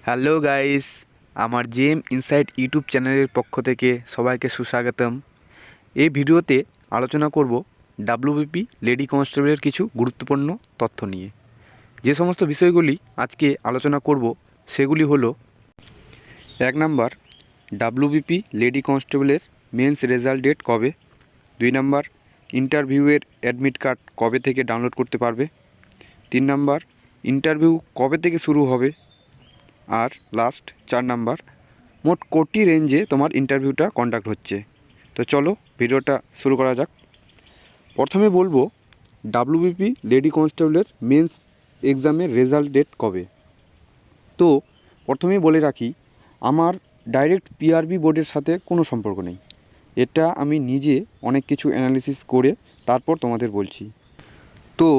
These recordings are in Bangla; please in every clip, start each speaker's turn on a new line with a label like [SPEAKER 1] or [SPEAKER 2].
[SPEAKER 1] হ্যালো গাইস, আমার জেম ইনসাইট ইউটিউব চ্যানেলের পক্ষ থেকে সবাইকে সুস্বাগতম। এই ভিডিওতে আলোচনা করব ডাব্লিউবিপি লেডি কনস্টেবলের কিছু গুরুত্বপূর্ণ তথ্য নিয়ে। যে সমস্ত বিষয়গুলি আজকে আলোচনা করব সেগুলি হলো: 1 নাম্বার, ডাব্লিউবিপি লেডি কনস্টেবলের মেন্স রেজাল্ট ডেট কবে। 2 নাম্বার, ইন্টারভিউয়ের অ্যাডমিট কার্ড কবে থেকে ডাউনলোড করতে পারবে। 3 নাম্বার, ইন্টারভিউ কবে থেকে শুরু হবে। আর লাস্ট 4 নাম্বার, মোট কোটি রেঞ্জে তোমার ইন্টারভিউটা কন্ডাক্ট হচ্ছে। তো চলো ভিডিওটা শুরু করা যাক। প্রথমে বলবো ডাব্লিউবিপি লেডি কনস্টেবলের মেন্স এক্সামের রেজাল্ট ডেট কবে। তো প্রথমেই বলে রাখি, আমার ডাইরেক্ট পিআরবি বোর্ডের সাথে কোনো সম্পর্ক নেই। এটা আমি নিজে অনেক কিছু অ্যানালিসিস করে তারপর তোমাদের বলছি। তো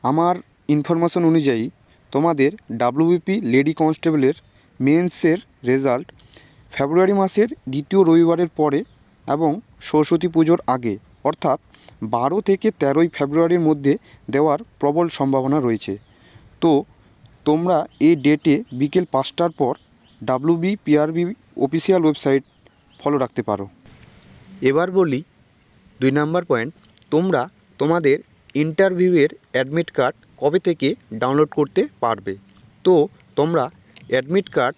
[SPEAKER 1] আমার ইনফরমেশন অনুযায়ী তোমাদের ডাব্লিউবিপি লেডি কনস্টেবলের মেন্সের রেজাল্ট ফেব্রুয়ারি মাসের দ্বিতীয় রবিবারের পরে এবং সরস্বতী পুজোর আগে, অর্থাৎ 12 থেকে 13 ফেব্রুয়ারির মধ্যে দেওয়ার প্রবল সম্ভাবনা রয়েছে। তো তোমরা এই ডেটে বিকেল 5টার পর ডাব্লিউবিপিআরবি অফিসিয়াল ওয়েবসাইট ফলো রাখতে পারো। এবার বলি 2 নাম্বার পয়েন্ট, তোমরা তোমাদের ইন্টারভিউয়ের অ্যাডমিট কার্ড কবে থেকে ডাউনলোড করতে পারবে। তো তোমরা অ্যাডমিট কার্ড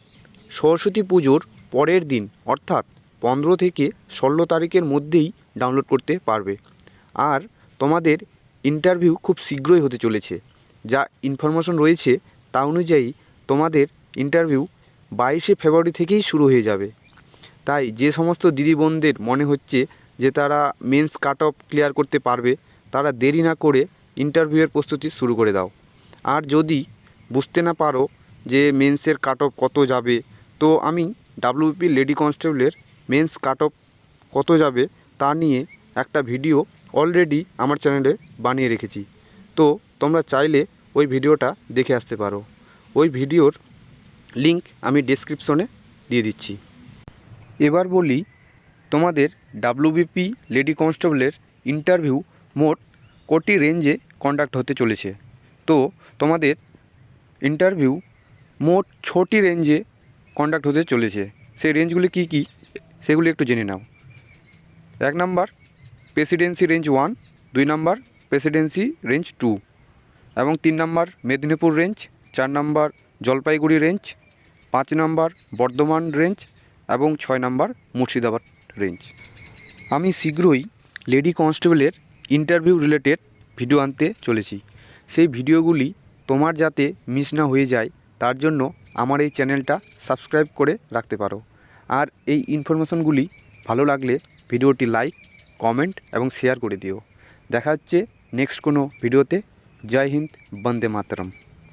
[SPEAKER 1] সরস্বতী পুজোর পরের দিন, অর্থাৎ 15 থেকে 16 তারিখের মধ্যেই ডাউনলোড করতে পারবে। আর তোমাদের ইন্টারভিউ খুব শীঘ্রই হতে চলেছে। যা ইনফরমেশন রয়েছে তা অনুযায়ী তোমাদের ইন্টারভিউ 22শে ফেব্রুয়ারি থেকেই শুরু হয়ে যাবে। তাই যে সমস্ত দিদি বোনদের মনে হচ্ছে যে তারা মেন্স কাট অফ ক্লিয়ার করতে পারবে, তারা দেরি না করে ইন্টারভিউয়ের প্রস্তুতি শুরু করে দাও। আর যদি বুঝতে না পারো যে মেন্সের কাট অফ কত যাবে, তো আমি ডাব্লিউবিপি লেডি কনস্টেবলের মেন্স কাট অফ কত যাবে তা নিয়ে একটা ভিডিও অলরেডি আমার চ্যানেলে বানিয়ে রেখেছি। তো তোমরা চাইলে ওই ভিডিওটা দেখে আসতে পারো। ওই ভিডিওর লিংক আমি ডেসক্রিপশনে দিয়ে দিচ্ছি। এবার বলি তোমাদের ডাব্লিউবিপি লেডি কনস্টেবলের ইন্টারভিউ মোট কোটি রেঞ্জে কন্ডাক্ট হতে চলেছে। তো তোমাদের ইন্টারভিউ মোট 6টি রেঞ্জে কন্ডাক্ট হতে চলেছে। সেই রেঞ্জগুলি কী কী সেগুলি একটু জেনে নাও। 1 number, Presidency range 1, 2 number Presidency range 2, এবং 3 number Medinipur range, 4 number Jalpaiguri range, 5 number Bardhaman range এবং 6 নাম্বার মুর্শিদাবাদ রেঞ্জ। আমি শীঘ্রই লেডি কনস্টেবলের ইন্টারভিউ রিলেটেড ভিডিও আনতে চলেছি। সেই ভিডিওগুলি তোমার যাতে মিস না হয়ে যায় তার জন্য আমার এই চ্যানেলটা সাবস্ক্রাইব করে রাখতে পারো। আর এই ইনফরমেশনগুলি ভালো লাগলে ভিডিওটি লাইক, কমেন্ট এবং শেয়ার করে দিও। দেখা হচ্ছে নেক্সট কোনো ভিডিওতে। জয় হিন্দ, বন্দে মাতরম।